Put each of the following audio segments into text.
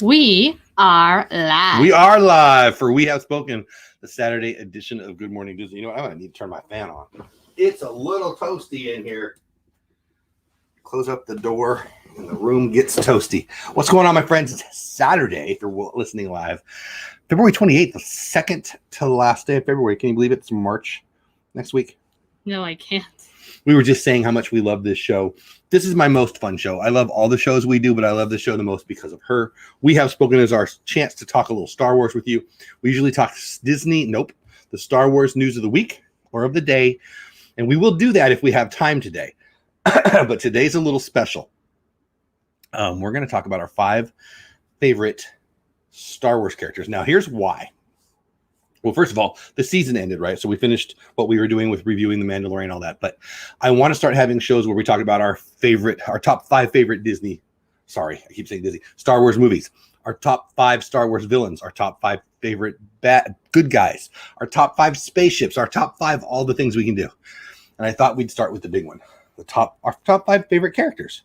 We are live. We are live for We Have Spoken, the Saturday edition of Good Morning Disney. You know what? I need to turn my fan on. It's a little toasty in here. Close up the door and the room gets toasty. What's going on, my friends? It's Saturday, if you're listening live. February 28th, the second to last day of February. Can you believe it's March next week? No, I can't. We were just saying how much we love this show. This is my most fun show. I love all the shows we do, but I love this show the most because of her. We Have Spoken as our chance to talk a little Star Wars with you. We usually talk Disney, the Star Wars news of the week or of the day. And we will do that if we have time today. But today's a little special. We're going to talk about our 5 favorite Star Wars characters. Now, here's why. Well, first of all, the season ended, right? So we finished what we were doing with reviewing The Mandalorian and all that. But I want to start having shows where we talk about our top 5 favorite Disney. Sorry, I keep saying Disney. Star Wars movies. Our top 5 Star Wars villains. Our top 5 favorite good guys. Our top 5 spaceships. Our top 5 all the things we can do. And I thought we'd start with the big one. Our top 5 favorite characters.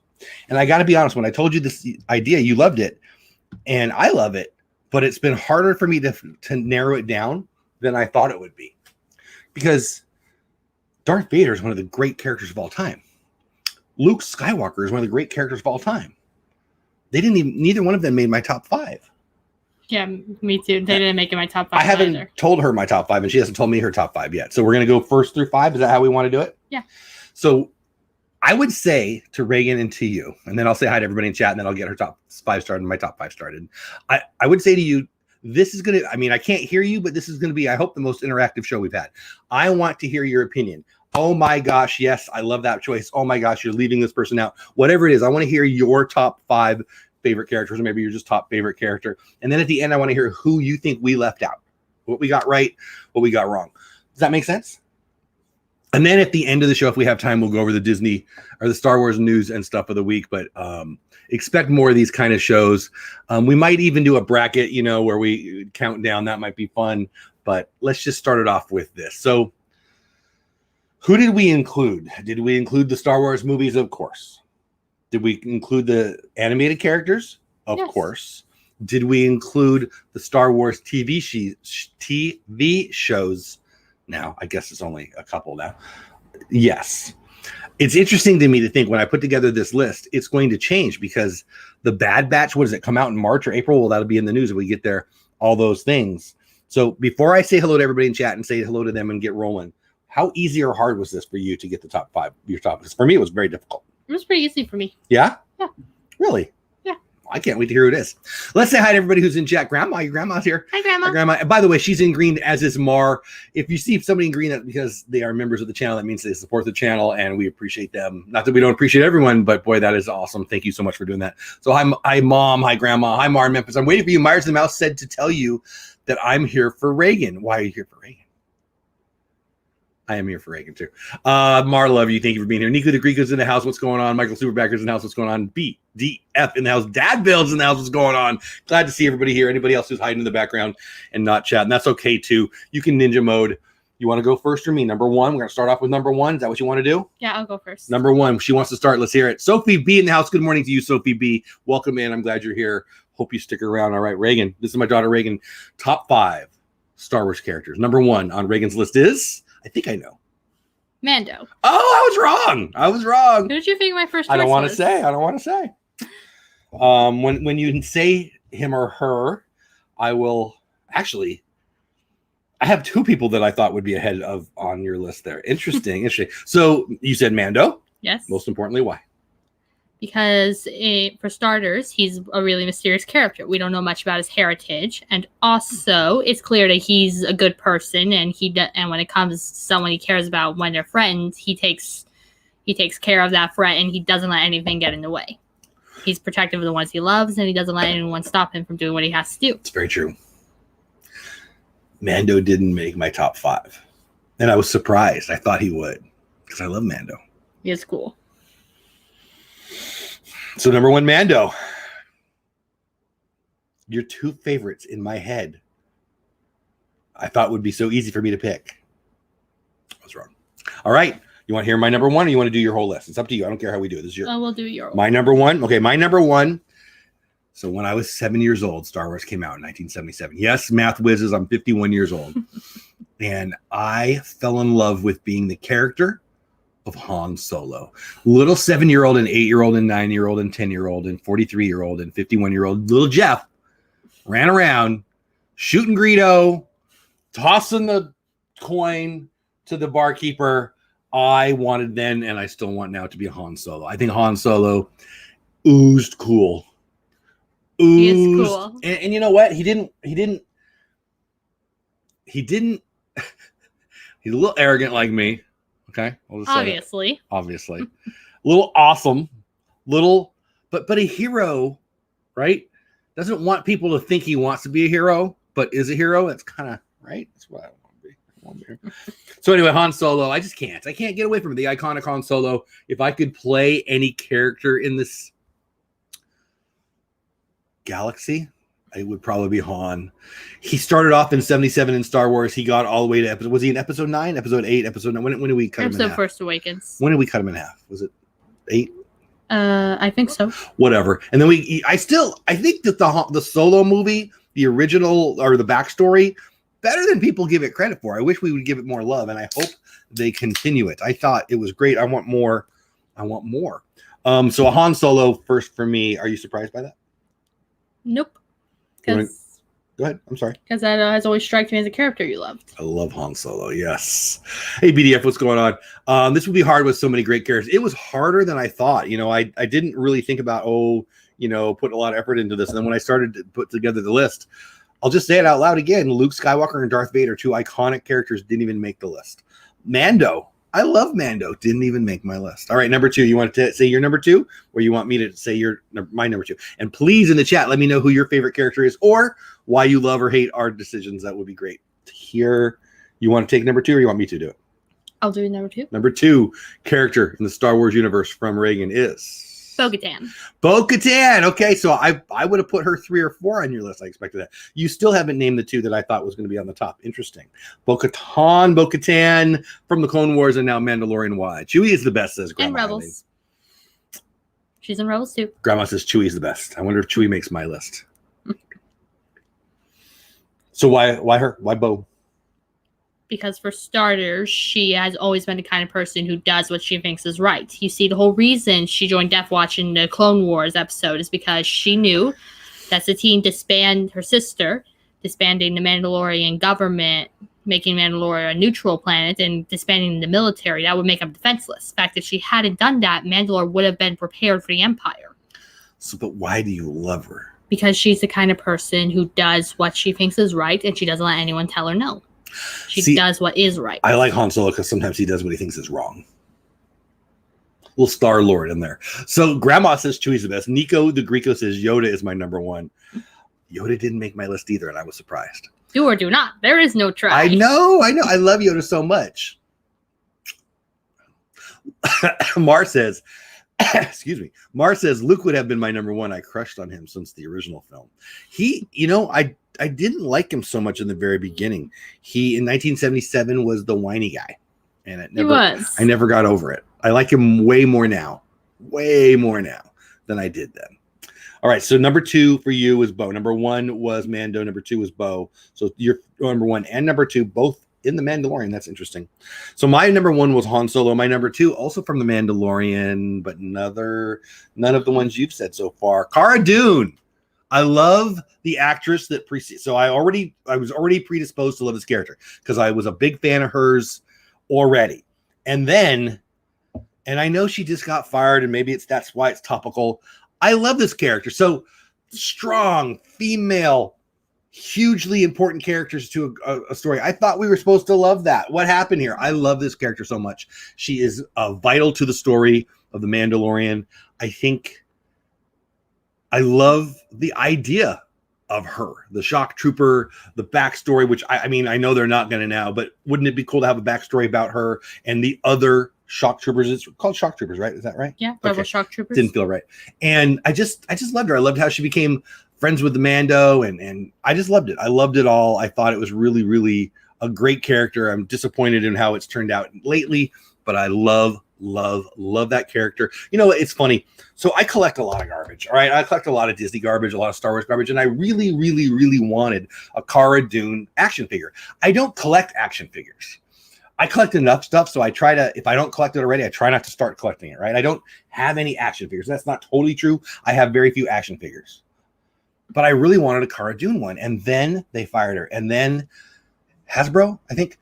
And I got to be honest, when I told you this idea, you loved it. And I love it. But it's been harder for me to narrow it down than I thought it would be. Because Darth Vader is one of the great characters of all time. Luke Skywalker is one of the great characters of all time. Neither one of them made my top 5. Yeah, me too. They didn't make it my top 5. I haven't either. told her my top 5, and she hasn't told me her top 5 yet. So we're going to go 1st through 5. Is that how we want to do it? Yeah. So I would say to Reagan and to you, and then I'll say hi to everybody in chat, and then I'll get her top 5 started and my top 5 started. I would say to you, this is going to, I can't hear you, but this is going to be, I hope, the most interactive show we've had. I want to hear your opinion. Oh my gosh, yes, I love that choice. Oh my gosh, you're leaving this person out. Whatever it is, I want to hear your top 5 favorite characters, or maybe you're just top favorite character. And then at the end, I want to hear who you think we left out, what we got right, what we got wrong. Does that make sense? And then at the end of the show, if we have time, we'll go over the Disney or the Star Wars news and stuff of the week. But expect more of these kind of shows. We might even do a bracket, where we count down. That might be fun. But let's just start it off with this. So who did we include? Did we include the Star Wars movies? Of course. Did we include the animated characters? Of course. Did we include the Star Wars TV shows? Now, I guess it's only a couple now. Yes. It's interesting to me to think when I put together this list, it's going to change because the Bad Batch, what does it come out in March or April? Well, that'll be in the news if we get there, all those things. So before I say hello to everybody in chat and say hello to them and get rolling, how easy or hard was this for you to get the top 5? Because for me, it was very difficult. It was pretty easy for me. Yeah? Yeah. Really? Yeah. I can't wait to hear who it is. Let's say hi to everybody who's in chat. Grandma, your grandma's here. Hi, Grandma. Hi, Grandma. And by the way, she's in green, as is Mar. If you see somebody in green, that's because they are members of the channel. That means they support the channel, and we appreciate them. Not that we don't appreciate everyone, but boy, that is awesome. Thank you so much for doing that. So hi, Mom. Hi, Grandma. Hi, Mar in Memphis. I'm waiting for you. Myers the Mouse said to tell you that I'm here for Reagan. Why are you here for Reagan? I am here for Reagan too. Mar, love you. Thank you for being here. Nico the Greek is in the house. What's going on? Michael Superbacker's in the house. What's going on? BDF in the house. Dad Builds in the house. What's going on? Glad to see everybody here. Anybody else who's hiding in the background and not chatting, that's okay too. You can ninja mode. You want to go first or me? Number 1. We're going to start off with number 1. Is that what you want to do? Yeah, I'll go first. Number 1. She wants to start. Let's hear it. Sophie B in the house. Good morning to you, Sophie B. Welcome in. I'm glad you're here. Hope you stick around. All right, Reagan. This is my daughter, Reagan. Top 5 Star Wars characters. Number 1 on Reagan's list is, I think I know, Mando. Oh, I was wrong. Who did you think my first choice I don't want was? to say. When you say him or her, I will actually. I have 2 people that I thought would be ahead of on your list there. Interesting. So you said Mando. Yes. Most importantly, why? Because for starters, he's a really mysterious character. We don't know much about his heritage, and also it's clear that he's a good person. And and when it comes to someone he cares about, when they're friends, he takes care of that friend, and he doesn't let anything get in the way. He's protective of the ones he loves, and he doesn't let anyone stop him from doing what he has to do. It's very true. Mando didn't make my top 5, and I was surprised. I thought he would because I love Mando. He is cool. So number 1, Mando. Your 2 favorites in my head, I thought would be so easy for me to pick. I was wrong. All right. You want to hear my number 1, or you want to do your whole list? It's up to you. I don't care how we do it. This is We'll do your my number 1. Okay, my number 1 So when I was 7 years old, Star Wars came out in 1977. Yes, math whizzes, I'm 51 years old. And I fell in love with being the character of Han Solo. Little 7-year-old and 8-year-old and 9-year-old and 10-year-old and 43-year-old and 51-year-old little Jeff ran around shooting Greedo, tossing the coin to the barkeeper. I wanted then, and I still want now, to be Han Solo. I think Han Solo oozed cool. He is cool. And you know what? He didn't he's a little arrogant like me. Okay. Obviously. A little awesome, but a hero, right? Doesn't want people to think he wants to be a hero, but is a hero. That's kind of right. That's what I want to be. So anyway, Han Solo, I can't get away from it. The iconic Han Solo. If I could play any character in this galaxy, it would probably be Han. He started off in 77 in Star Wars. He got all the way to was he in episode 9, episode 8, episode 9? When did we cut him in half? First Awakens. When did we cut him in half? Was it 8? I think so. Whatever. And then I think that the Solo movie, the original or the backstory, better than people give it credit for. I wish we would give it more love, and I hope they continue it. I thought it was great. I want more. So a Han Solo first for me. Are you surprised by that? Nope. Go ahead. I'm sorry. Because that has always struck me as a character you loved. I love Han Solo. Yes. Hey, BDF, what's going on? This would be hard with so many great characters. It was harder than I thought. I didn't really think about, put a lot of effort into this. And then when I started to put together the list, I'll just say it out loud again. Luke Skywalker and Darth Vader, 2 iconic characters, didn't even make the list. Mando. I love Mando. Didn't even make my list. All right, number 2. You want to say your number 2, or you want me to say my number 2? And please, in the chat, let me know who your favorite character is, or why you love or hate our decisions. That would be great to hear. You want to take number 2, or you want me to do it? I'll do number 2. Number 2 character in the Star Wars universe from Reagan is Bo-Katan. Bo-Katan. Okay, so I would have put her 3 or 4 on your list. I expected that. You still haven't named the 2 that I thought was going to be on the top. Interesting. Bo-Katan from the Clone Wars and now Mandalorian. Why? Chewie is the best, says Grandma. And Rebels. She's in Rebels too. Grandma says Chewie is the best. I wonder if Chewie makes my list. So why her? Why Bo? Because for starters, she has always been the kind of person who does what she thinks is right. You see, the whole reason she joined Death Watch in the Clone Wars episode is because she knew that Satine disbanded her sister, disbanding the Mandalorian government, making Mandalore a neutral planet, and disbanding the military. That would make them defenseless. In fact, if she hadn't done that, Mandalore would have been prepared for the Empire. So, but why do you love her? Because she's the kind of person who does what she thinks is right, and she doesn't let anyone tell her no. She does what is right. I like Han Solo because sometimes he does what he thinks is wrong. Little Star Lord in there. So Grandma says Chewie's the best. Nico the Greco says Yoda is my number 1. Yoda didn't make my list either, and I was surprised. Do or do not. There is no try. I know. I love Yoda so much. Mar says, excuse me. Mar says Luke would have been my number 1. I crushed on him since the original film. I didn't like him so much in the very beginning. He in 1977 was the whiny guy, and I never got over it. I like him way more now than I did then. All right, so number 2 for you was Bo. Number 1 was Mando. Number 2 was Bo. So your number 1 and number 2 both in the Mandalorian. That's interesting. So my number 1 was Han Solo. My number 2 also from the Mandalorian, but none of the ones you've said so far. Cara Dune. I love the actress that precedes. So I was already predisposed to love this character because I was a big fan of hers already. And I know she just got fired, and maybe that's why it's topical. I love this character. So strong, female, hugely important characters to a story. I thought we were supposed to love that. What happened here? I love this character so much. She is vital to the story of The Mandalorian. I love the idea of her, the shock trooper, the backstory, which I know they're not going to now, but wouldn't it be cool to have a backstory about her and the other shock troopers? It's called shock troopers, right? Is that right? Yeah, Rebel shock troopers. Didn't feel right. And I just loved her. I loved how she became friends with the Mando, and I just loved it. I loved it all. I thought it was really, really a great character. I'm disappointed in how it's turned out lately, but I love love that character. You know, it's funny. So I collect a lot of garbage. All right. I collect a lot of Disney garbage, a lot of Star Wars garbage. And I really, really, really wanted a Cara Dune action figure. I don't collect action figures. I collect enough stuff. So I try to, if I don't collect it already, I try not to start collecting it. Right. I don't have any action figures. That's not totally true. I have very few action figures. But I really wanted a Cara Dune one. And then they fired her. And then Hasbro, I think,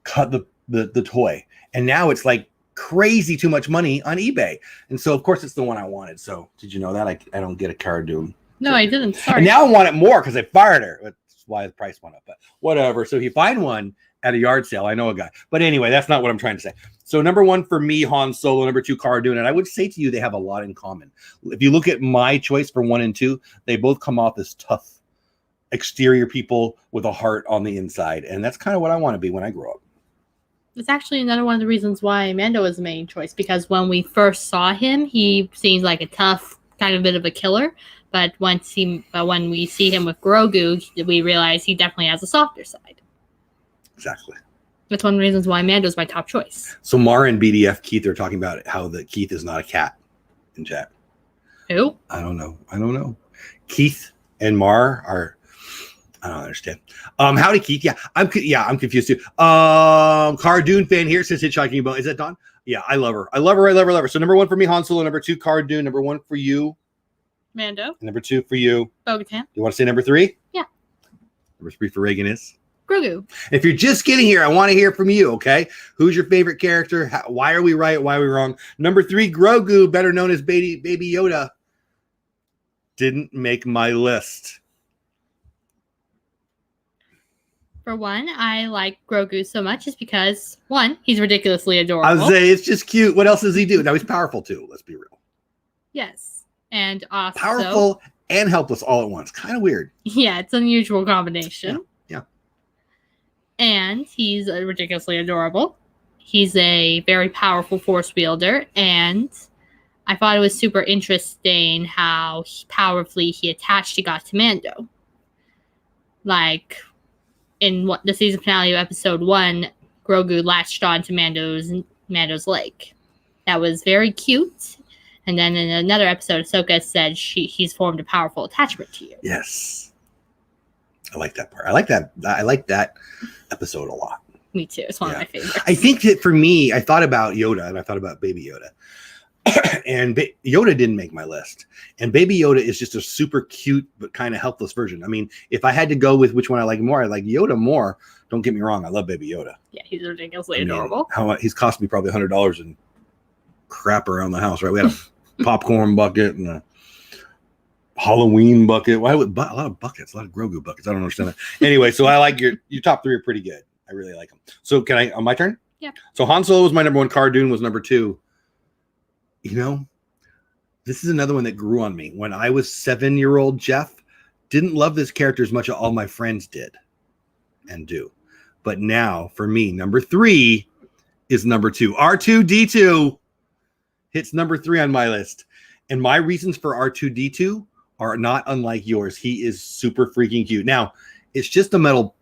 cut the toy. And now it's like crazy too much money on eBay. And so, of course, it's the one I wanted. So did you know that? I don't get a Cara Dune. No, I didn't. Sorry. And now I want it more because they fired her. That's why the price went up. But whatever. So if you find one at a yard sale, I know a guy. But anyway, that's not what I'm trying to say. So number one for me, Han Solo. Number two, Cara Dune. And I would say to you, they have a lot in common. If you look at my choice for 1 and 2, they both come off as tough exterior people with a heart on the inside. And that's kind of what I want to be when I grow up. It's actually another one of the reasons why Mando was the main choice, because when we first saw him, he seems like a tough, kind of bit of a killer. But when we see him with Grogu, we realize he definitely has a softer side. Exactly. That's one of the reasons why Mando's my top choice. So Mara and BDF Keith are talking about how the Keith is not a cat in chat. Who? I don't know. Keith and Mar are. I don't understand. Howdy, Keith. Yeah, I'm confused too. Cara Dune fan here says Hitchhiking Boat. Is that Dawn? Yeah, I love her. So number one for me, Han Solo. Number two, Cara Dune. Number one for you, Mando. Number two for you, Bo-Katan. You want to say number three? Yeah. Number three for Reagan is Grogu. If you're just getting here, I want to hear from you. Okay, who's your favorite character? Why are we right? Why are we wrong? Number three, Grogu, better known as Baby Yoda, didn't make my list. For one, I like Grogu so much just because, one, he's ridiculously adorable. I would say it's just cute. What else does he do? Now he's powerful too. Let's be real. Yes. And also powerful and helpless all at once. Kind of weird. Yeah, it's an unusual combination. Yeah. And he's ridiculously adorable. He's a very powerful force wielder. And I thought it was super interesting how powerfully he attached to got to Mando. Like, in the season finale of episode 1, Grogu latched on to Mando's leg. That was very cute. And then in another episode, Ahsoka said he's formed a powerful attachment to you. Yes. I like that part. I like that episode a lot. Me too. It's one of my favorites. I think that for me, I thought about Yoda and I thought about Baby Yoda. And Yoda didn't make my list. And Baby Yoda is just a super cute but kind of helpless version. I mean, if I had to go with which one I like more, I like Yoda more. Don't get me wrong. I love Baby Yoda. Yeah, he's ridiculously adorable. He's cost me probably $100 in crap around the house, right? We had a popcorn bucket and a Halloween bucket. Why would a lot of buckets, a lot of Grogu buckets? I don't understand that. Anyway, so I like your top three are pretty good. I really like them. So can I, on my turn? Yeah. So Han Solo was my number one. Cara Dune was number two. You know, this is another one that grew on me. When I was 7-year-old Jeff, didn't love this character as much as all my friends did and do. But now, for me, number three is number two. R2-D2 hits number three on my list. And my reasons for R2-D2 are not unlike yours. He is super freaking cute. Now, it's just a metal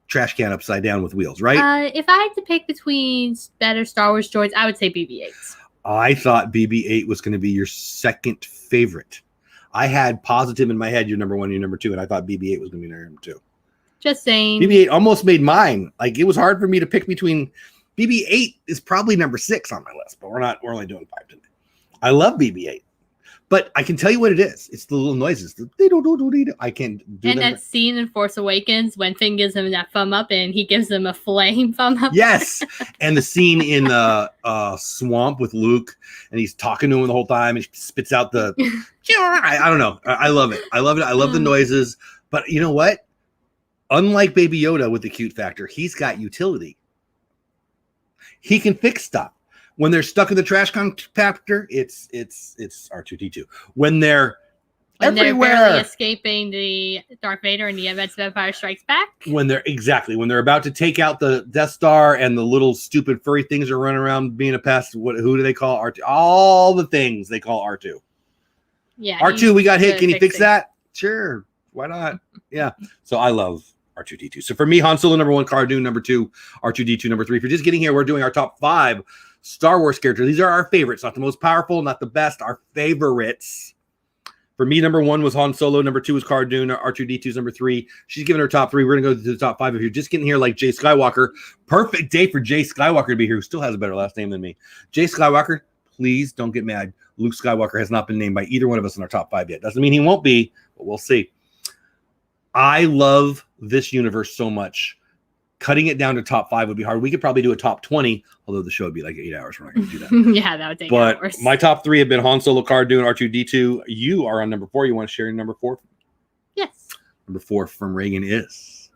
trash can upside down with wheels, right? If I had to pick between better Star Wars droids, I would say BB-8s. I thought BB-8 was going to be your second favorite. I had positive in my head, you're number one, you're number two, and I thought BB-8 was going to be number two. Just saying. BB-8 almost made mine. Like, it was hard for me to pick between. BB-8 is probably number 6 on my list, but we're only doing 5 today. I love BB-8. But I can tell you what it is. It's the little noises. I can't do and them. that scene in Force Awakens when Finn gives him that thumb up and he gives him a flame thumb up. Yes. And the scene in the swamp with Luke and he's talking to him the whole time and he spits out the I don't know. I love it. I love the noises. But you know what? Unlike Baby Yoda with the cute factor, he's got utility. He can fix stuff. When they're stuck in the trash compactor, it's R2-D2. When they're everywhere, they're barely escaping the Darth Vader and the events of Empire Strikes Back. When they're about to take out the Death Star and the little stupid furry things are running around being a pest. Who do they call R2? All the things they call R2. Yeah, R2, we got hit. Can you fix that? Sure, why not? Yeah. So I love R2-D2. So for me, Han Solo number one, Cara Dune number two, R2-D2 number three. If you're just getting here, we're doing our top 5 Star Wars characters. These are our favorites, not the most powerful, not the best, our favorites. For me, number 1 was Han Solo. Number 2 was Cara Dune. R2-D2's number 3. She's giving her top 3. We're going to go to the top 5. If you're just getting here like Jay Skywalker, perfect day for Jay Skywalker to be here, who still has a better last name than me. Jay Skywalker, please don't get mad. Luke Skywalker has not been named by either one of us in our top 5 yet. Doesn't mean he won't be, but we'll see. I love this universe so much. Cutting it down to top 5 would be hard. We could probably do a top 20, although the show would be like 8 hours. We're not going to do that. Yeah, that would take but hours. My top 3 have been Han Solo, Cara Dune, R2-D2. You are on number 4. You want to share your number 4? Yes. Number 4 from Reagan is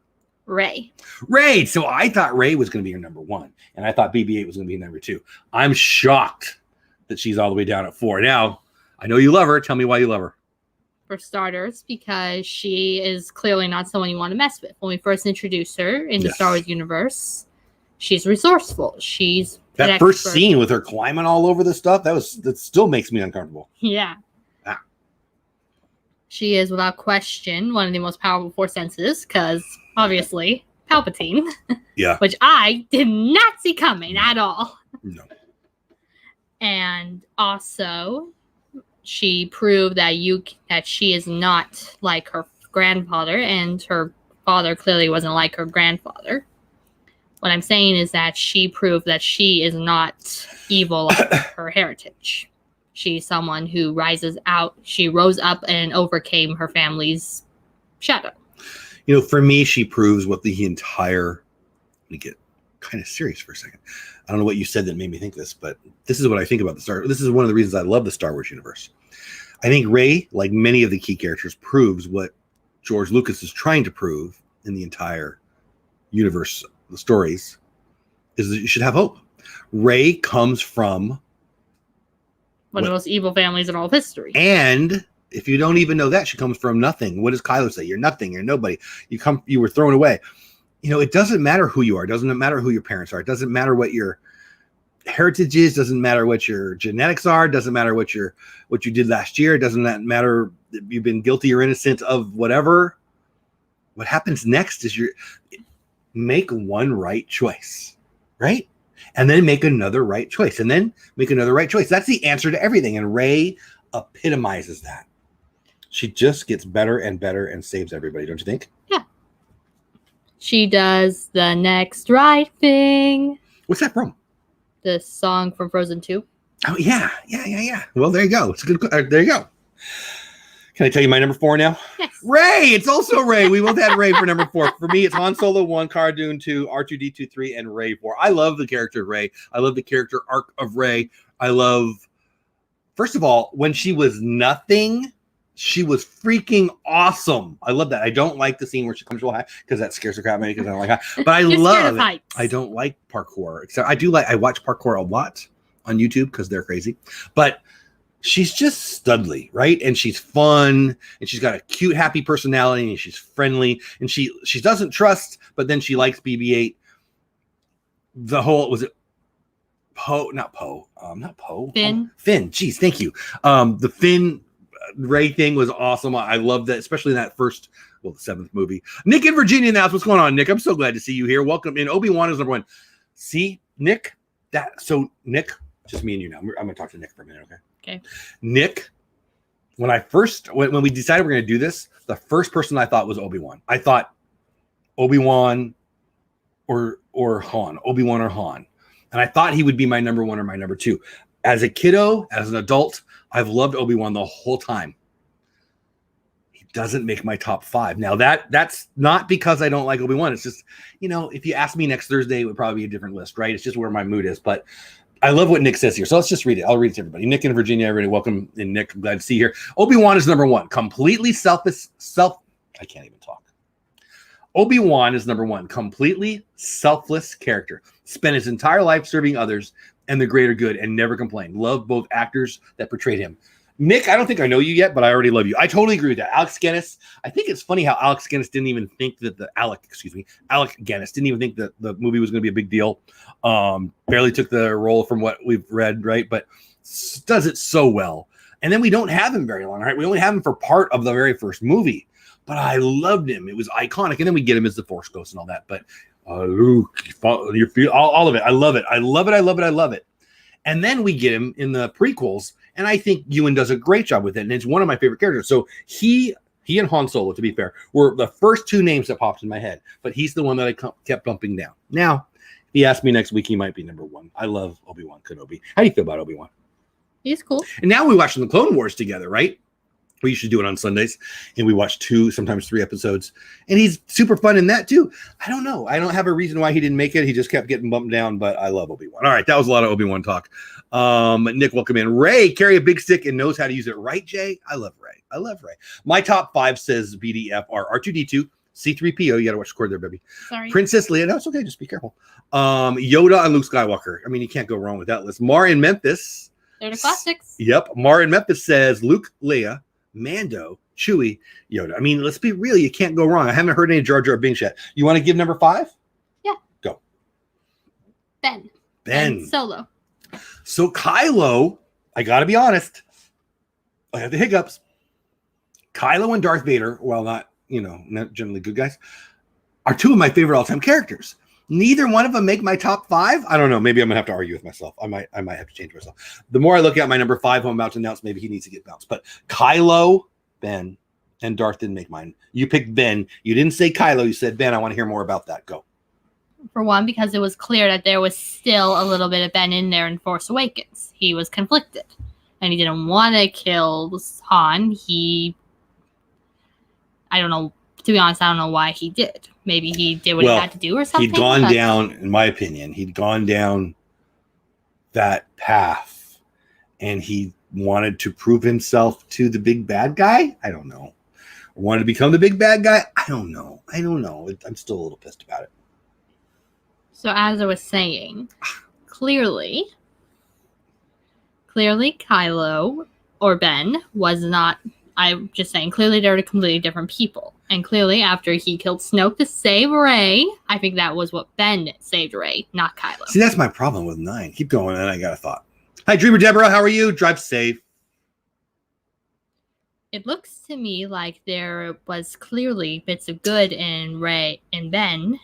Rey. Rey. So I thought Rey was going to be your number 1, and I thought BB-8 was going to be number 2. I'm shocked that she's all the way down at 4. Now, I know you love her. Tell me why you love her. For starters, because she is clearly not someone you want to mess with. When we first introduced her in the Star Wars universe, she's resourceful. She's that first scene with her climbing all over the stuff, that still makes me uncomfortable. Yeah. Ah. She is, without question, one of the most powerful Force senses, because obviously Palpatine. Yeah. Which I did not see coming at all. No. And also, she proved that she is not like her grandfather, and her father clearly wasn't like her grandfather. What I'm saying is that she proved that she is not evil like her heritage. She's someone who rises out. She rose up and overcame her family's shadow. You know, for me, she proves what the entire... Let me get kind of serious for a second. I don't know what you said that made me think this, but this is what I think about this is one of the reasons I love the Star Wars universe. I think Rey, like many of the key characters, proves what George Lucas is trying to prove in the entire universe, the stories, is that you should have hope. Rey comes from one of the most evil families in all of history. And if you don't even know that, she comes from nothing. What does Kylo say? You're nothing. You're nobody. You were thrown away. You know, it doesn't matter who you are. It doesn't matter who your parents are. It doesn't matter what your heritage is. Doesn't matter what your genetics are. It doesn't matter what you did last year. It doesn't matter if you've been guilty or innocent of whatever. What happens next is you make one right choice, right? And then make another right choice, and then make another right choice. That's the answer to everything. And Rey epitomizes that. She just gets better and better and saves everybody, don't you think? Yeah. She does the next right thing. What's that from? The song from Frozen 2. Oh, yeah. Well, there you go. It's a good. There you go. Can I tell you my number 4 now? Yes. Rey. It's also Rey. We both had Rey for number 4. For me, it's Han Solo 1, Cara Dune 2, R2-D2 3, and Rey 4. I love the character of Rey. I love the character arc of Rey. I love, first of all, when she was nothing, she was freaking awesome. I love that. I don't like the scene where she comes real high because that scares the crap out of me because I don't like high. But I love it. I don't like parkour. Except I watch parkour a lot on YouTube because they're crazy. But she's just studly, right? And she's fun, and she's got a cute, happy personality, and she's friendly, and she doesn't trust, but then she likes BB-8. The whole, was it Poe? Not Poe. Finn. Finn. Geez, thank you. The Finn Rey thing was awesome. I love that, especially in that first, the 7th movie. Nick in Virginia now. What's going on, Nick? I'm so glad to see you here. Welcome in. Obi-Wan is number 1. See, Nick. Nick, just me and you now. I'm going to talk to Nick for a minute, okay? Okay. Nick, when we decided we're going to do this, the first person I thought was Obi-Wan. I thought Obi-Wan or Han. Obi-Wan or Han. And I thought he would be my number 1 or my number 2. As a kiddo, as an adult, I've loved Obi-Wan the whole time. He doesn't make my top 5. Now, that's not because I don't like Obi-Wan. It's just, if you ask me next Thursday, it would probably be a different list, right? It's just where my mood is. But I love what Nick says here. So let's just read it. I'll read it to everybody. Nick in Virginia, everybody, welcome. And Nick, I'm glad to see you here. Obi-Wan is number 1. Completely I can't even talk. Obi-Wan is number 1. Completely selfless character. Spent his entire life serving others and the greater good and never complained. Love both actors that portrayed him. Nick, I don't think I know you yet, but I already love you. I totally agree with that. Alex Guinness. I think it's funny how Alex Guinness didn't even think that Alec Guinness didn't even think that the movie was going to be a big deal. Barely took the role from what we've read, right? But does it so well. And then we don't have him very long, right? We only have him for part of the very first movie. But I loved him. It was iconic. And then we get him as the Force Ghost and all that. But Luke, all of it. I love it. I love it. And then we get him in the prequels, and I think Ewan does a great job with it, and it's one of my favorite characters. So he and Han Solo, to be fair, were the first two names that popped in my head, but he's the one that I kept bumping down. Now, if he asked me next week, he might be number one. I love Obi-Wan Kenobi. How do you feel about Obi-Wan? He's cool. And now we watch the Clone Wars together, right? We used to do it on Sundays, and we watch 2, sometimes 3 episodes, and he's super fun in that too. I don't know. I don't have a reason why he didn't make it. He just kept getting bumped down, but I love Obi-Wan. All right, that was a lot of Obi-Wan talk. Nick, welcome in. Ray, carry a big stick and knows how to use it, right, Jay? I love Ray. My top 5 says BDF are R2-D2, C-3PO. You got to watch the cord there, baby. Sorry. Princess Leia. No, it's okay. Just be careful. Yoda and Luke Skywalker. I mean, you can't go wrong with that list. Mar in Memphis. They're the classics. Yep. Mar in Memphis says Luke, Leia, Mando, Chewie, Yoda. I mean, let's be real. You can't go wrong. I haven't heard any Jar Jar Binks yet. You want to give number 5? Yeah. Go. Ben Solo. So Kylo, I got to be honest, I have the hiccups. Kylo and Darth Vader, while not generally good guys, are 2 of my favorite all-time characters. Neither one of them make my top 5. I don't know. Maybe I'm gonna have to argue with myself. I might have to change myself. The more I look at my number 5, I'm about to announce maybe he needs to get bounced. But Kylo, Ben, and Darth didn't make mine. You picked Ben. You didn't say Kylo. You said Ben. I want to hear more about that. Go. For one, because it was clear that there was still a little bit of Ben in there in Force Awakens. He was conflicted, and he didn't want to kill Han. I don't know. To be honest, I don't know why he did. Maybe he did what he had to do or something. He'd gone down, in my opinion, that path, and he wanted to prove himself to the big bad guy. I don't know. Or wanted to become the big bad guy. I don't know. I'm still a little pissed about it. So as I was saying, clearly Kylo or Ben was not. I'm just saying, clearly they're completely different people. And clearly, after he killed Snoke to save Rey, I think that was what Ben saved Rey, not Kylo. See, that's my problem with 9. Keep going, and I got a thought. Hi, Dreamer Deborah. How are you? Drive safe. It looks to me like there was clearly bits of good in Rey and Ben.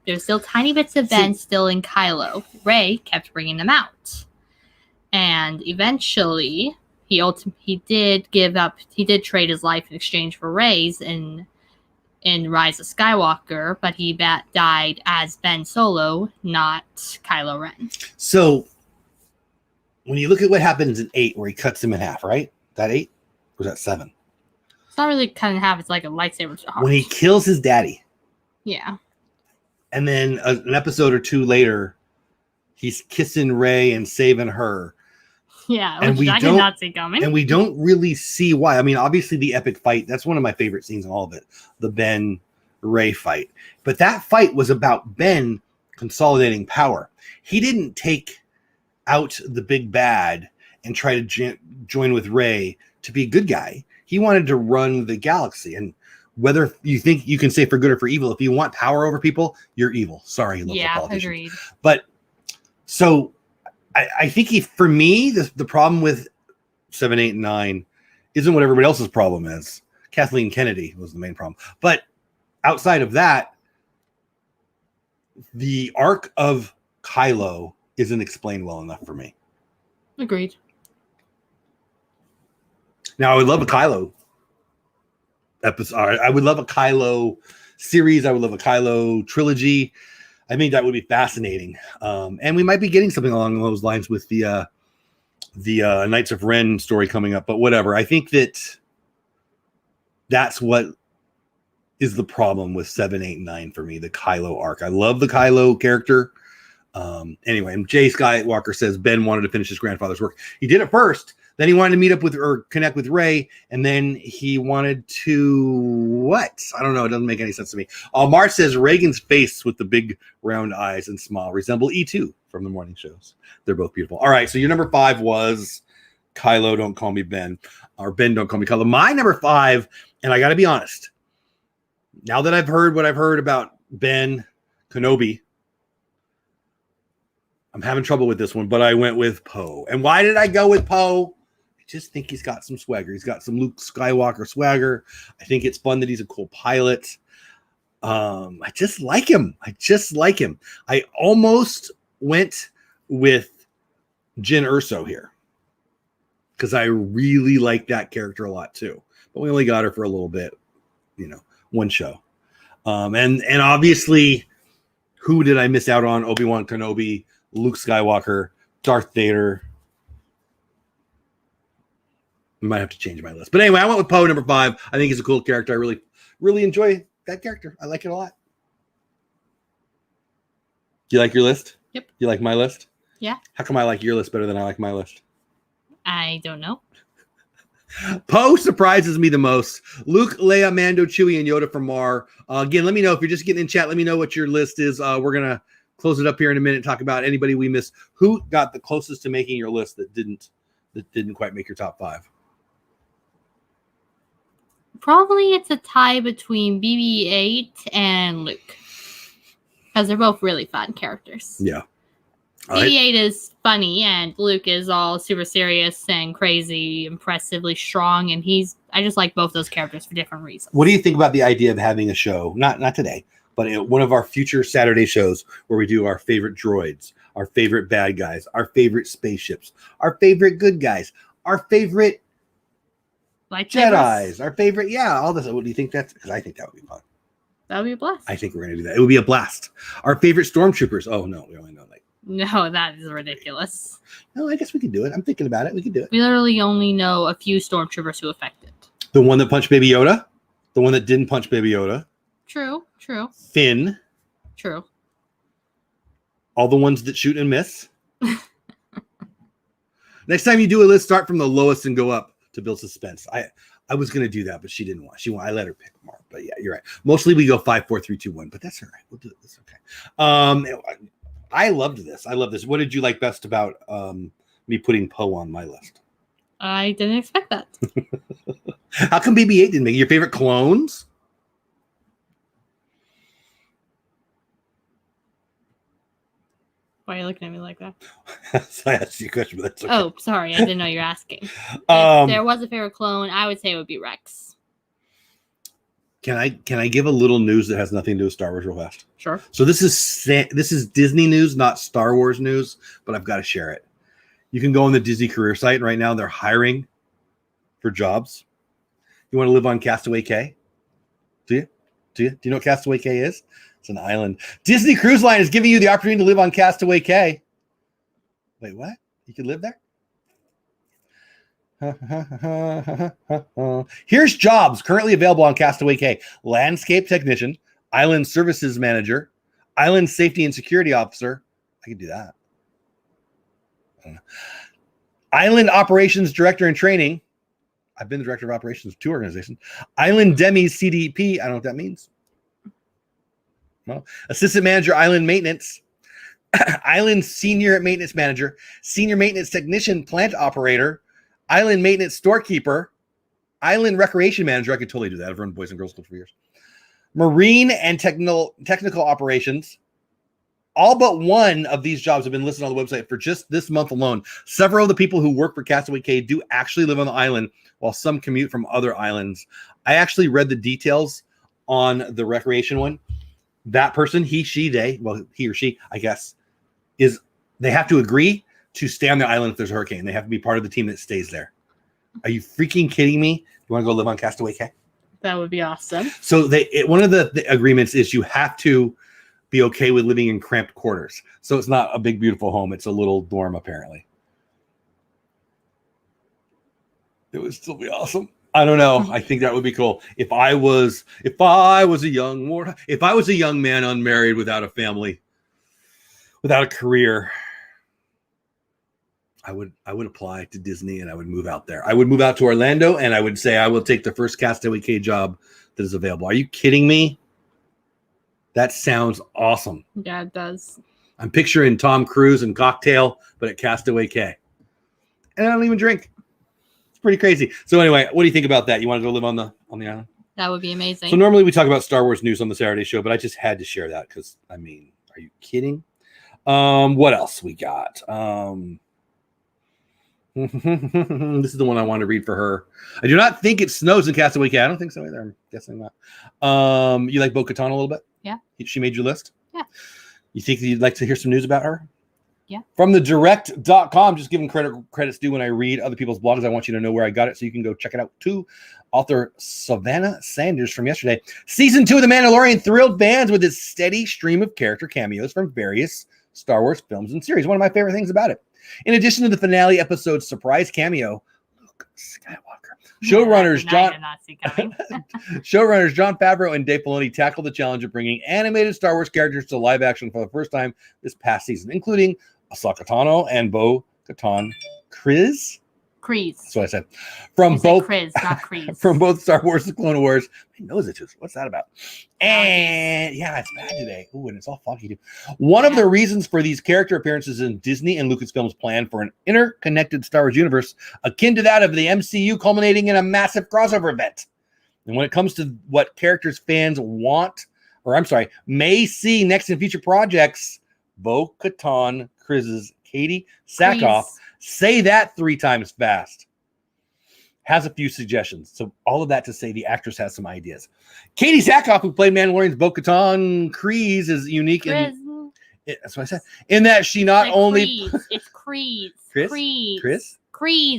There's still tiny bits of Ben still in Kylo. Rey kept bringing them out. And eventually, he did trade his life in exchange for Rey's in Rise of Skywalker, but he died as Ben Solo, not Kylo Ren. So, when you look at what happens in 8, where he cuts him in half, right? That 8? Or was that 7? It's not really cut in half. It's like a lightsaber to the heart. When he kills his daddy. Yeah. And then an episode or 2 later, he's kissing Rey and saving her. Yeah, which I did not see coming. And we don't really see why. I mean, obviously the epic fight, that's one of my favorite scenes in all of it, the Ben-Rey fight. But that fight was about Ben consolidating power. He didn't take out the big bad and try to join with Rey to be a good guy. He wanted to run the galaxy. And whether you think you can say for good or for evil, if you want power over people, you're evil. Sorry, local politicians. Agreed. But so I think for me, the problem with 7, 8, and 9 isn't what everybody else's problem is. Kathleen Kennedy was the main problem. But outside of that, the arc of Kylo isn't explained well enough for me. Agreed. Now, I would love a Kylo episode. I would love a Kylo series. I would love a Kylo trilogy. I think that would be fascinating. And we might be getting something along those lines with the Knights of Ren story coming up, but whatever. I think that's what is the problem with 7, 8, and 9 for me, the Kylo arc. I love the Kylo character. Anyway, and Jay Skywalker says Ben wanted to finish his grandfather's work. He did it first. Then he wanted to meet up with or connect with Rey, and then he wanted to what? I don't know. It doesn't make any sense to me. Mar says Reagan's face with the big round eyes and smile resemble E2 from the morning shows. They're both beautiful. All right, so your number 5 was Kylo, don't call me Ben, or Ben, don't call me Kylo. My number 5, and I got to be honest, now that I've heard what I've heard about Ben Kenobi, I'm having trouble with this one, but I went with Poe. And why did I go with Poe? I just think he's got some swagger. He's got some Luke Skywalker swagger. I think it's fun that he's a cool pilot. I just like him. I almost went with Jyn Erso here because I really like that character a lot too. But we only got her for a little bit, one show. And obviously, who did I miss out on? Obi-Wan Kenobi, Luke Skywalker, Darth Vader. I might have to change my list. But anyway, I went with Poe number 5. I think he's a cool character. I really, really enjoy that character. I like it a lot. Do you like your list? Yep. You like my list? Yeah. How come I like your list better than I like my list? I don't know. Poe surprises me the most. Luke, Leia, Mando, Chewie, and Yoda from Mar. Again, let me know if you're just getting in chat. Let me know what your list is. We're going to close it up here in a minute. Talk about anybody we missed. Who got the closest to making your list that didn't quite make your top 5? Probably it's a tie between BB-8 and Luke. Because they're both really fun characters. Yeah. BB-8 is funny, and Luke is all super serious and crazy, impressively strong, and I just like both those characters for different reasons. What do you think about the idea of having a show, not today, but one of our future Saturday shows where we do our favorite droids, our favorite bad guys, our favorite spaceships, our favorite good guys, our favorite Jedis, our favorite, all this. What do you think that's? Because I think that would be fun. That would be a blast. I think we're going to do that. It would be a blast. Our favorite stormtroopers. Oh, no, we only know No, that is ridiculous. No, I guess we could do it. I'm thinking about it. We could do it. We literally only know a few stormtroopers who affected. The one that punched Baby Yoda. The one that didn't punch Baby Yoda. True. Finn. True. All the ones that shoot and miss. Next time you do a list, start from the lowest and go up to build suspense. I was going to do that, but she didn't want. I let her pick more. But yeah, you're right. Mostly we go 5, 4, 3, 2, 1. But that's all right. We'll do it. That's okay. I loved this. What did you like best about me putting Poe on my list? I didn't expect that. How come BB-8 didn't make it? Your favorite clones? Why are you looking at me like that? So I asked you a question, but that's okay. Oh, sorry. I didn't know you were asking. If there was a favorite clone, I would say it would be Rex. Can I give a little news that has nothing to do with Star Wars real fast? Sure. So this is Disney news, not Star Wars news, but I've got to share it. You can go on the Disney career site, and right now they're hiring for jobs. You want to live on Castaway Cay? Do you know what Castaway Cay is? It's an island. Disney Cruise Line is giving you the opportunity to live on Castaway Cay. Wait, what? You can live there? Here's jobs currently available on Castaway Cay. Landscape technician, island services manager, island safety and security officer. I could do that. Island operations director and training. I've been the director of operations of 2 organizations. Island Demi CDP. I don't know what that means. Well, assistant manager, island maintenance. Island senior maintenance manager, senior maintenance technician, plant operator, island maintenance storekeeper, island recreation manager. I could totally do that. I've run Boys and Girls Club for years. Marine and technical operations. All but one of these jobs have been listed on the website for just this month alone. Several of the people who work for Castaway Cay do actually live on the island, while some commute from other islands. I actually read the details on the recreation one. That person, he or she, I guess, they have to agree to stay on the island if there's a hurricane. They have to be part of the team that stays there. Are you freaking kidding me? You want to go live on Castaway Cay? That would be awesome. So one of the agreements is you have to be okay with living in cramped quarters. So it's not a big, beautiful home. It's a little dorm, apparently. It would still be awesome. I don't know. I think that would be cool. If I was a young man unmarried without a family, without a career, I would apply to Disney and I would move out there. I would move out to Orlando and I would say I will take the first Castaway Cay job that is available. Are you kidding me? That sounds awesome. Yeah, it does. I'm picturing Tom Cruise and Cocktail, but at Castaway Cay. And I don't even drink. It's pretty crazy. So anyway, what do you think about that? You want to go live on the island? That would be amazing. So normally we talk about Star Wars news on the Saturday show, but I just had to share that because, I mean, are you kidding? What else we got? This is the one I want to read for her. I do not think it snows in Castaway Cay. I don't think so either. I'm guessing not. You like Bo-Katan a little bit? Yeah. She made your list? Yeah. You think you'd like to hear some news about her? From the direct.com, just giving credits due when I read other people's blogs. I want you to know where I got it so you can go check it out too. Author Savannah Sanders from yesterday. Season 2 of The Mandalorian thrilled fans with its steady stream of character cameos from various Star Wars films and series. One of my favorite things about it. In addition to the finale episode's surprise cameo, Luke Skywalker. Showrunners Jon Favreau and Dave Filoni tackled the challenge of bringing animated Star Wars characters to live action for the first time this past season, including Ahsoka Tano and Bo-Katan Kryze. That's what I said. From both Star Wars and Clone Wars. My nose itches. What's that about? And yeah, it's bad today. Ooh, and it's all foggy too. One of the reasons for these character appearances in Disney and Lucasfilm's plan for an interconnected Star Wars universe akin to that of the MCU, culminating in a massive crossover event. And when it comes to what characters fans may see next in future projects, Bo-Katan Kryze's Katie Sackhoff. Say that 3 times fast. Has a few suggestions. So all of that to say the actress has some ideas. Katie Sackhoff, who played Mandalorian's Bo-Katan Kryze, is unique that's what I said. In that she not only it's Kryze. Chris?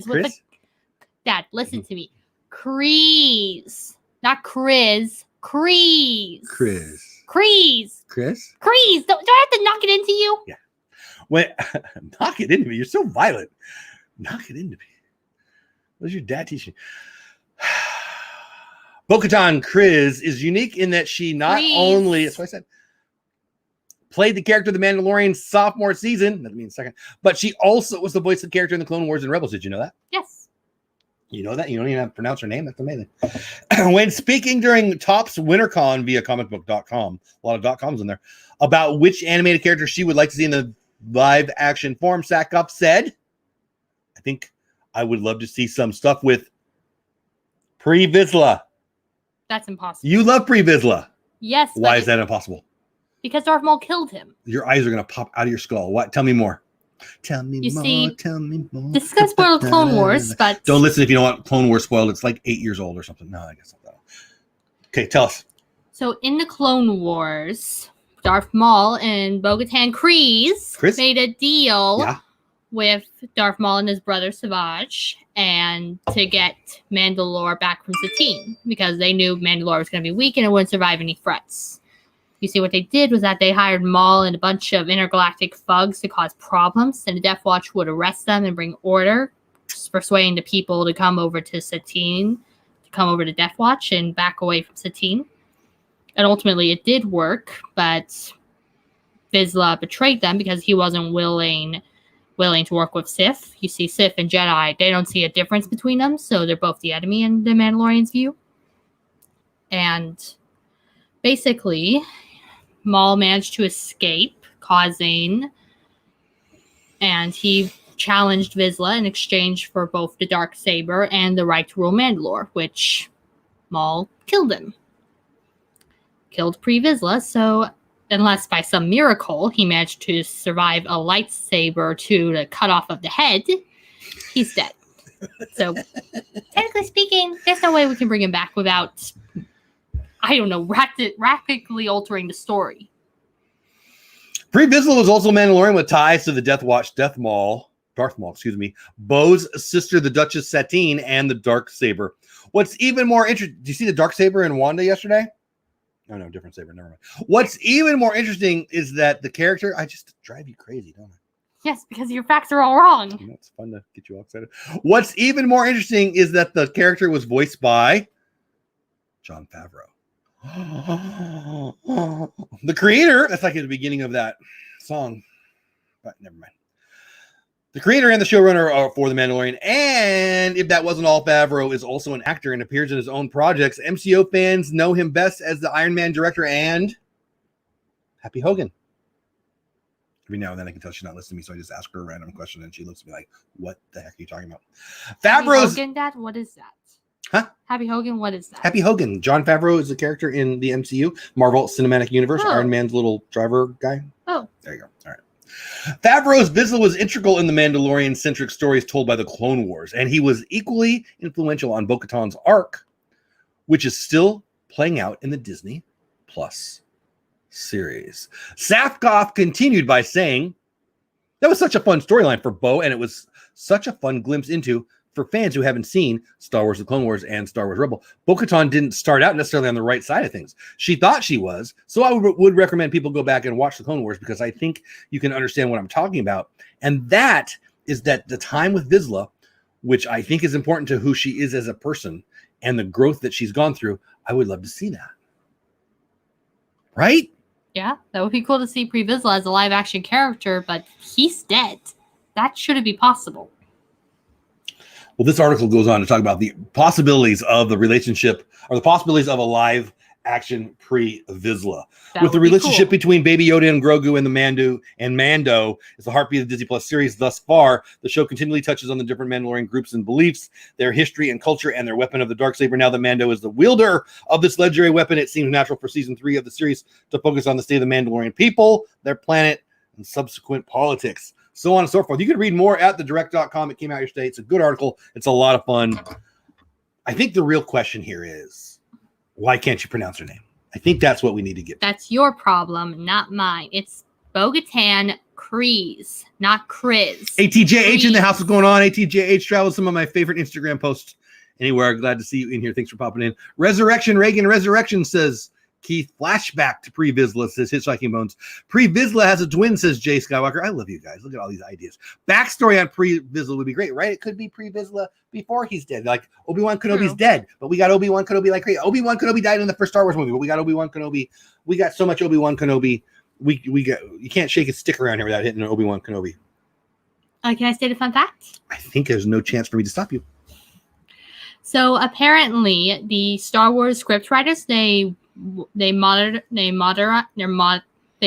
With Dad, listen to me. Kryze. Not Kryze. Kryze. Don't I have to knock it into you? Yeah. Knock it into me. You're so violent. Knock it into me. What does your dad teach you? Bo-Katan Kryze is unique in that she not only, that's what I said, played the character of the Mandalorian sophomore season, that means second, but she also was the voice of the character in the Clone Wars and Rebels. Did you know that? Yes. You know that? You don't even have to pronounce her name? That's amazing. When speaking during Topps WinterCon via comicbook.com, a lot of .coms in there, about which animated character she would like to see in the live action form, Sackhoff said, I think I would love to see some stuff with Pre Vizsla. That's impossible. You love Pre Vizsla. Yes. Why is that impossible? Because Darth Maul killed him. Your eyes are going to pop out of your skull. What? Tell me more. Tell me more. This is going to spoil Clone Wars, but don't listen if you don't want Clone Wars spoiled. It's like 8 years old or something. No, I guess not. Okay, tell us. So in the Clone Wars, Darth Maul and Bo-Katan Kryze made a deal with Darth Maul and his brother Savage, and to get Mandalore back from Satine, because they knew Mandalore was going to be weak and it wouldn't survive any threats. You see, what they did was that they hired Maul and a bunch of intergalactic thugs to cause problems, and the Death Watch would arrest them and bring order, persuading the people to come over to Satine, to come over to Death Watch and back away from Satine. And ultimately, it did work, but Vizsla betrayed them because he wasn't willing to work with Sith. You see, Sith and Jedi, they don't see a difference between them, so they're both the enemy in the Mandalorian's view. And basically, Maul managed to escape, and he challenged Vizsla in exchange for both the Darksaber and the right to rule Mandalore, which Maul killed him. Killed Pre Vizsla, so unless by some miracle he managed to survive a lightsaber to the cut off of the head, he's dead. So, technically speaking, there's no way we can bring him back without, I don't know, rapidly altering the story. Pre Vizsla was also a Mandalorian with ties to the Death Watch, Darth Maul, Bo's sister, the Duchess Satine, and the Darksaber. What's even more interesting, did you see the Darksaber in Wanda yesterday? Oh, no, different saber. Never mind. What's even more interesting is that the character, I just drive you crazy, don't I? Yes, because your facts are all wrong. You know, it's fun to get you all excited. What's even more interesting is that the character was voiced by Jon Favreau. The creator, that's like at the beginning of that song, but never mind. The creator and the showrunner for The Mandalorian, and if that wasn't all, Favreau is also an actor and appears in his own projects. MCO fans know him best as the Iron Man director and Happy Hogan. Every now and then I can tell she's not listening to me, so I just ask her a random question, and she looks at me like, what the heck are you talking about? Favreau's... Happy Hogan, Dad? What is that? Huh? Happy Hogan, what is that? Happy Hogan. Jon Favreau is a character in the MCU, Marvel Cinematic Universe, Iron Man's little driver guy. Oh. There you go. All right. Favreau's Vizsla was integral in the Mandalorian-centric stories told by the Clone Wars, and he was equally influential on Bo-Katan's arc, which is still playing out in the Disney Plus series. Sackhoff continued by saying, That was such a fun storyline for Bo, and it was such a fun glimpse into, for fans who haven't seen Star Wars: The Clone Wars and Star Wars Rebel, Bo-Katan didn't start out necessarily on the right side of things. She thought she was. So I would recommend people go back and watch The Clone Wars, because I think you can understand what I'm talking about. And that is that the time with Vizsla, which I think is important to who she is as a person and the growth that she's gone through, I would love to see that. Right? Yeah, that would be cool to see Pre Vizsla as a live action character, but he's dead. That shouldn't be possible. Well, this article goes on to talk about the possibilities of the relationship, or the possibilities of a live action Pre-Vizsla. With the relationship between Baby Yoda and Grogu and Mando is the heartbeat of the Disney Plus series thus far. The show continually touches on the different Mandalorian groups and beliefs, their history and culture, and their weapon of the Darksaber. Now that Mando is the wielder of this legendary weapon, it seems natural for season 3 of the series to focus on the state of the Mandalorian people, their planet, and subsequent politics. So on and so forth. You can read more at thedirect.com. It came out yesterday. It's a good article. It's a lot of fun. I think the real question here is, why can't you pronounce her name? I think that's what we need to get. That's your problem, not mine. It's Bo-Katan Kryze, not Kriz. ATJH in the house. What's going on? ATJH travels, some of my favorite Instagram posts anywhere. Glad to see you in here. Thanks for popping in. Resurrection says, Keith, flashback to Pre-Vizsla, says Hitchhiking Bones. Pre-Vizsla has a twin, says Jay Skywalker. I love you guys. Look at all these ideas. Backstory on Pre-Vizsla would be great, right? It could be Pre-Vizsla before he's dead. Like Obi-Wan Kenobi's dead, but we got Obi-Wan Kenobi like crazy. Obi-Wan Kenobi died in the first Star Wars movie, but we got Obi-Wan Kenobi. We got so much Obi-Wan Kenobi. We got, you can't shake a stick around here without hitting an Obi-Wan Kenobi. Can I state a fun fact? I think there's no chance for me to stop you. So apparently, the Star Wars script writers, they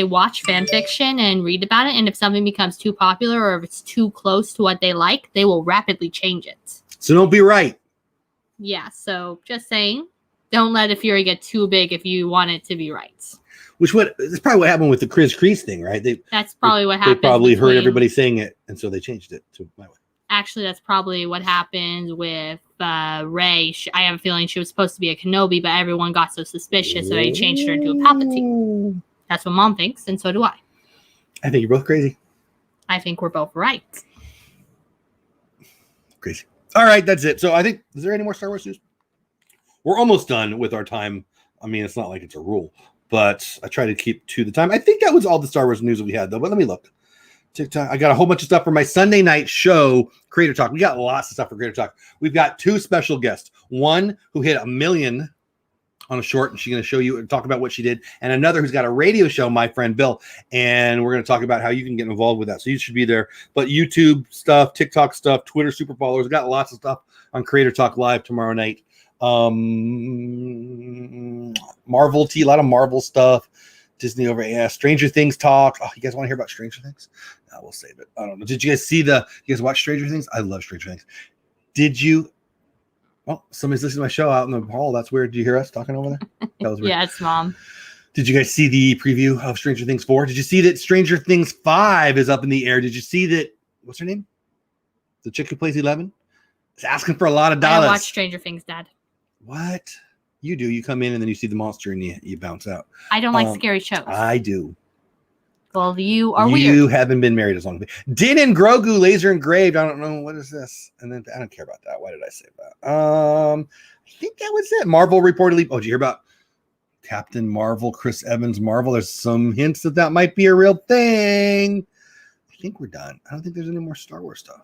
watch fan fiction and read about it, and if something becomes too popular or if it's too close to what they like, they will rapidly change it. So don't be right. Yeah, so just saying, don't let a Fury get too big if you want it to be right. That's probably what happened with the Kriz thing, right? That's probably what happened. They probably heard everybody saying it, and so they changed it to my way. Actually, that's probably what happened with Rey. I have a feeling she was supposed to be a Kenobi, but everyone got so suspicious, so they changed her into a Palpatine. That's what Mom thinks, and so do I. I think you're both crazy. I think we're both right. Crazy. All right, that's it. So I think, is there any more Star Wars news? We're almost done with our time. I mean, it's not like it's a rule, but I try to keep to the time. I think that was all the Star Wars news that we had, though, but let me look. TikTok. I got a whole bunch of stuff for my Sunday night show, Creator Talk. We got lots of stuff for Creator Talk. We've got 2 special guests. One who hit 1 million on a short, and she's going to show you and talk about what she did. And another who's got a radio show, my friend Bill. And we're going to talk about how you can get involved with that. So you should be there. But YouTube stuff, TikTok stuff, Twitter super followers. We've got lots of stuff on Creator Talk Live tomorrow night. Marvel T, a lot of Marvel stuff. Disney over, yeah. Stranger Things talk. Oh, you guys want to hear about Stranger Things? No, we'll save it. I don't know. Did you guys see you guys watch Stranger Things? I love Stranger Things. Did you? Well, somebody's listening to my show out in the hall. That's weird. Did you hear us talking over there? That was weird. Yeah, it's Mom. Did you guys see the preview of Stranger Things 4? Did you see that Stranger Things 5 is up in the air? Did you see that? What's her name? The chick who plays 11? It's asking for a lot of dollars. I watch Stranger Things, Dad. What? You do. You come in and then you see the monster and you bounce out. I don't like scary shows. I do. Well, you are weird. You haven't been married as long as me. Din and Grogu laser engraved. I don't know. What is this? And then I don't care about that. Why did I say that? I think that was it. Marvel reportedly. Oh, did you hear about Captain Marvel, Chris Evans Marvel? There's some hints that might be a real thing. I think we're done. I don't think there's any more Star Wars stuff.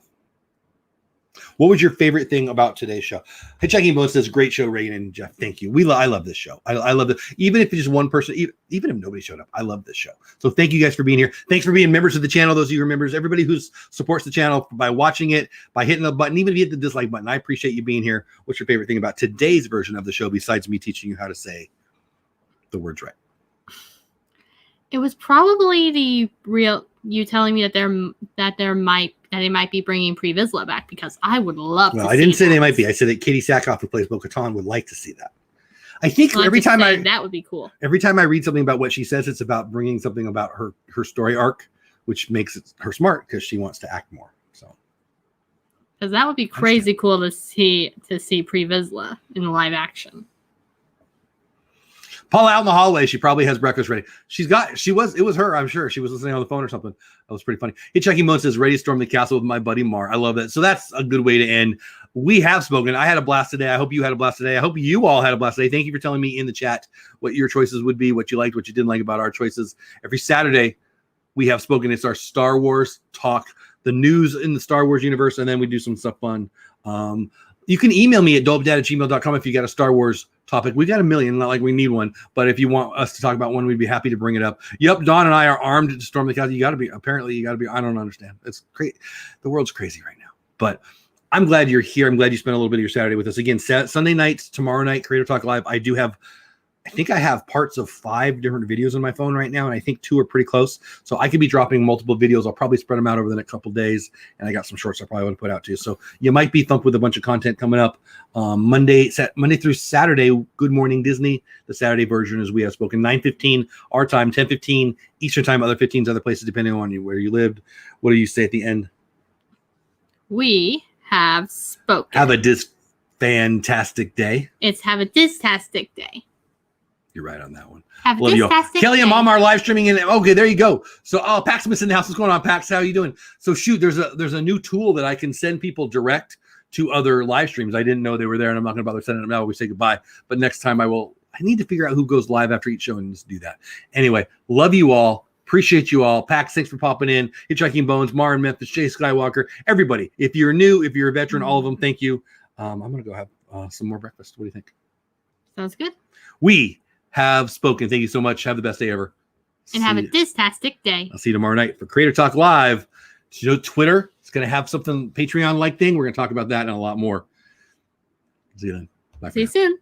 What was your favorite thing about today's show? Hitchhiking Bones says, great show, Reagan and Jeff. Thank you. I love this show. I love it. Even if it's just one person, even if nobody showed up, I love this show. So thank you guys for being here. Thanks for being members of the channel. Those of you who are members, everybody who supports the channel by watching it, by hitting the button, even if you hit the dislike button. I appreciate you being here. What's your favorite thing about today's version of the show besides me teaching you how to say the words right? It was probably the real you telling me that they might be bringing Pre-Vizsla back, because I would love to see I didn't say that. they might be. I said that Katie Sackhoff, who plays Bo-Katan, would like to see that. I think every time that would be cool. Every time I read something about what she says, it's about bringing something about her story arc, which makes her smart because she wants to act more. So, because that would be crazy cool to see Pre-Vizsla in live action. Paula out in the hallway. She probably has breakfast ready. It was her. I'm sure she was listening on the phone or something. That was pretty funny. Hitchhiking Moon says, ready to storm the castle with my buddy Mar. I love that. So that's a good way to end. We have spoken. I had a blast today. I hope you had a blast today. I hope you all had a blast today. Thank you for telling me in the chat what your choices would be, what you liked, what you didn't like about our choices. Every Saturday, we have spoken. It's our Star Wars talk, the news in the Star Wars universe, and then we do some stuff fun. You can email me at dolebdad@gmail.com if you got a Star Wars topic. We got a million, not like we need one, but if you want us to talk about one, we'd be happy to bring it up. Yep, Dawn and I are armed to storm the castle. You got to be. I don't understand. It's great. The world's crazy right now, but I'm glad you're here. I'm glad you spent a little bit of your Saturday with us. Again, Sunday nights, tomorrow night, Creator Talk Live. I think I have parts of 5 different videos on my phone right now, and I think 2 are pretty close. So I could be dropping multiple videos. I'll probably spread them out over the next couple of days, and I got some shorts I probably want to put out too. So you might be thumped with a bunch of content coming up Monday through Saturday. Good Morning Disney. The Saturday version is We Have Spoken, 9:15 our time, 10:15 Eastern time, other 15s other places depending on where you lived. What do you say at the end? We have spoken. Have a fantastic day. It's have a distastic day. You're right on that one. Have a Love you all. distastic Kelly and day. Mom are live streaming in. Okay, there you go. So, Paxmas in the house. What's going on, Pax? How are you doing? So, shoot, there's a new tool that I can send people direct to other live streams. I didn't know they were there, and I'm not going to bother sending them now. We say goodbye, but next time I will. I need to figure out who goes live after each show and just do that. Anyway, love you all. Appreciate you all. Pax, thanks for popping in. Hitchhiking Bones, Mar and Memphis, Jay Skywalker, everybody. If you're new, if you're a veteran, all of them, thank you. I'm going to go have some more breakfast. What do you think? Sounds good. We have spoken. Thank you so much. Have the best day ever. And have a distastic day. I'll see you tomorrow night for Creator Talk Live. You know, Twitter is going to have something Patreon-like thing. We're going to talk about that and a lot more. See you then. Bye. See you soon.